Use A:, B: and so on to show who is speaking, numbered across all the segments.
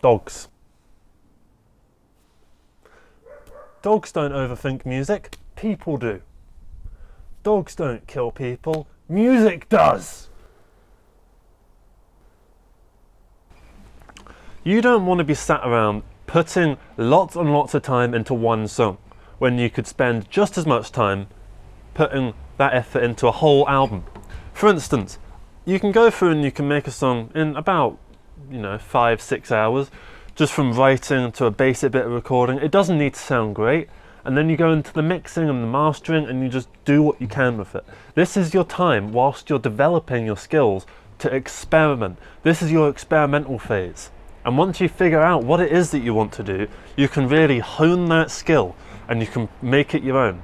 A: Dogs. Dogs don't overthink music, people do. Dogs don't kill people, music does. You don't want to be sat around putting lots and lots of time into one song when you could spend just as much time putting that effort into a whole album. For instance, you can go through and you can make a song in about 5-6 hours, just from writing to a basic bit of recording. It doesn't need to sound great, and then you go into the mixing and the mastering and you just do what you can with it. This is your time whilst you're developing your skills to experiment. This is your experimental phase, and once you figure out what it is that you want to do, you can really hone that skill and you can make it your own.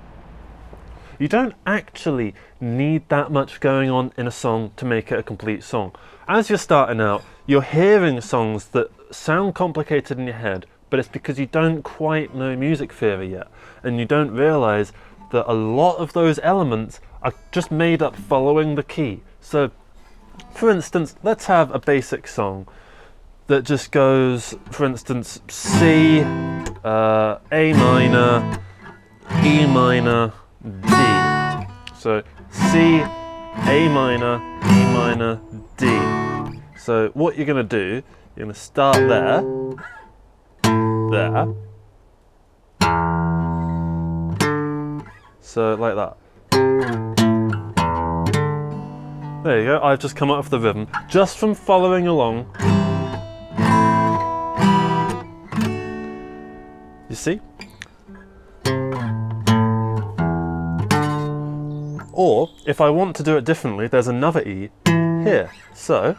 A: You don't actually need that much going on in a song to make it a complete song. As you're starting out, you're hearing songs that sound complicated in your head, but it's because you don't quite know music theory yet, and you don't realise that a lot of those elements are just made up following the key. So, for instance, let's have a basic song that just goes, for instance, C, A minor, E minor, D. So C, A minor, E minor, D. So what you're going to do, you're going to start there, so like that. There you go, I've just come up with the rhythm just from following along. You see? Or, if I want to do it differently, there's another E here. So,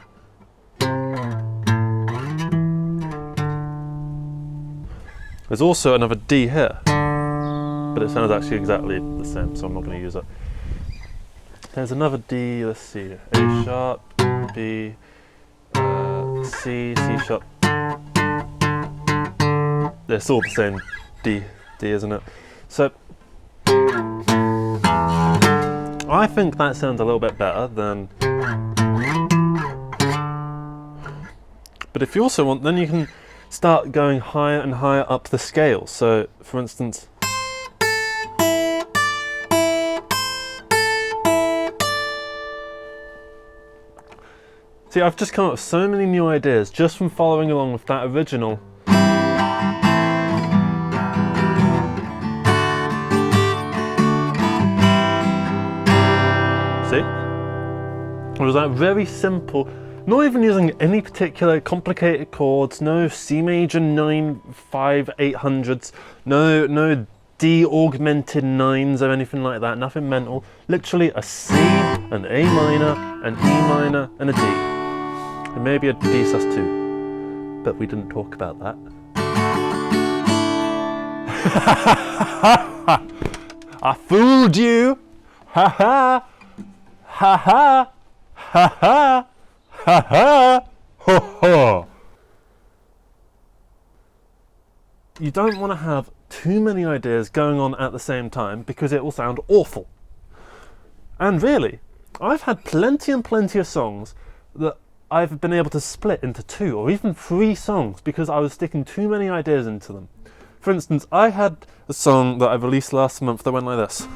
A: there's also another D here, but it sounds actually exactly the same, so I'm not going to use it. There's another D, let's see, A sharp, B, C, C sharp. It's all the same D, isn't it? So, I think that sounds a little bit better than... But if you also want, then you can start going higher and higher up the scale. So, for instance... See, I've just come up with so many new ideas just from following along with that original. See? It was like very simple, not even using any particular complicated chords, no C major 9, 5, 800s, no D augmented 9s or anything like that, nothing mental. Literally a C, an A minor, an E minor, and a D. And maybe a D sus2, but we didn't talk about that. I fooled you! Ha ha! Ha ha! Ha ha! Ha ha! Ho ho! You don't want to have too many ideas going on at the same time because it will sound awful. And really, I've had plenty and plenty of songs that I've been able to split into 2 or even 3 songs because I was sticking too many ideas into them. For instance, I had a song that I released last month that went like this.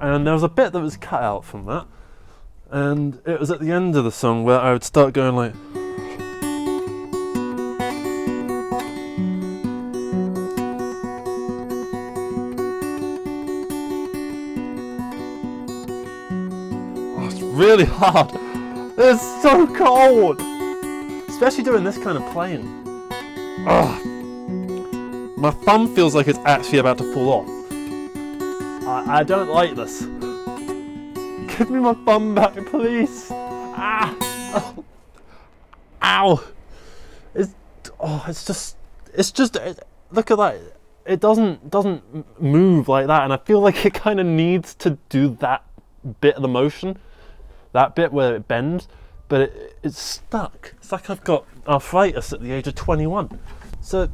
A: And there was a bit that was cut out from that, and it was at the end of the song where I would start going like... Oh, it's really hard. It's so cold! Especially doing this kind of playing. Ugh. My thumb feels like it's actually about to fall off. I don't like this. Give me my thumb back, please. Ah! Oh. Ow! It's just. Look at that. It doesn't move like that, and I feel like it kind of needs to do that bit of the motion, that bit where it bends, but it's stuck. It's like I've got arthritis at the age of 21. So,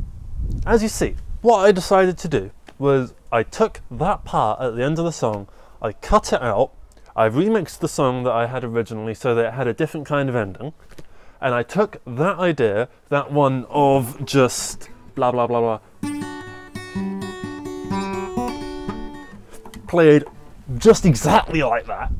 A: as you see, what I decided to do was I took that part at the end of the song, I cut it out, I remixed the song that I had originally so that it had a different kind of ending, and I took that idea, that one of just blah blah blah blah, played just exactly like that,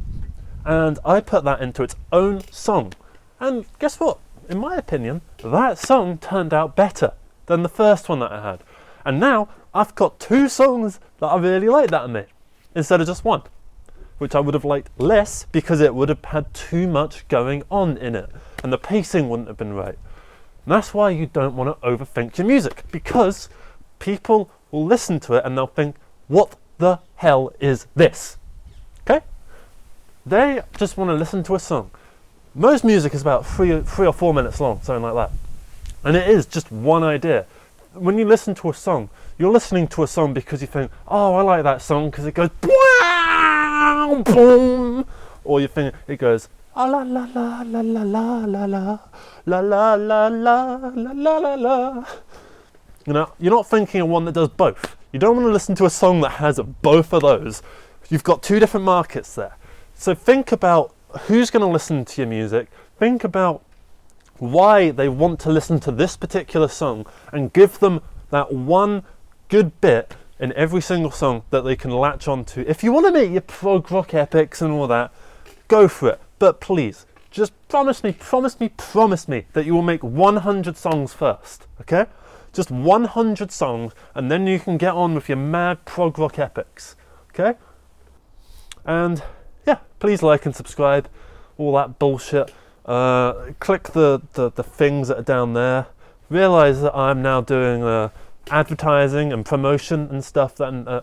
A: and I put that into its own song. And guess what? In my opinion, that song turned out better than the first one that I had. And now I've got 2 songs that I really like that I made, instead of just one, which I would have liked less because it would have had too much going on in it, and the pacing wouldn't have been right. And that's why you don't want to overthink your music, because people will listen to it and they'll think, what the hell is this? Okay? They just want to listen to a song. Most music is about 3 or 4 minutes long, something like that. And it is just one idea. When you listen to a song, you're listening to a song because you think, oh, I like that song because it goes boom, or you think it goes la la la la la la la la la la la la la la la. You know, you're not thinking of one that does both. You don't want to listen to a song that has both of those. You've got 2 different markets there. So think about who's going to listen to your music. Think about why they want to listen to this particular song, and give them that one good bit in every single song that they can latch onto. If you want to make your prog rock epics and all that, go for it. But please, just promise me that you will make 100 songs first, okay? Just 100 songs, and then you can get on with your mad prog rock epics, okay? And yeah, please like and subscribe, all that bullshit. Click the things that are down there. Realize that I'm now doing advertising and promotion and stuff that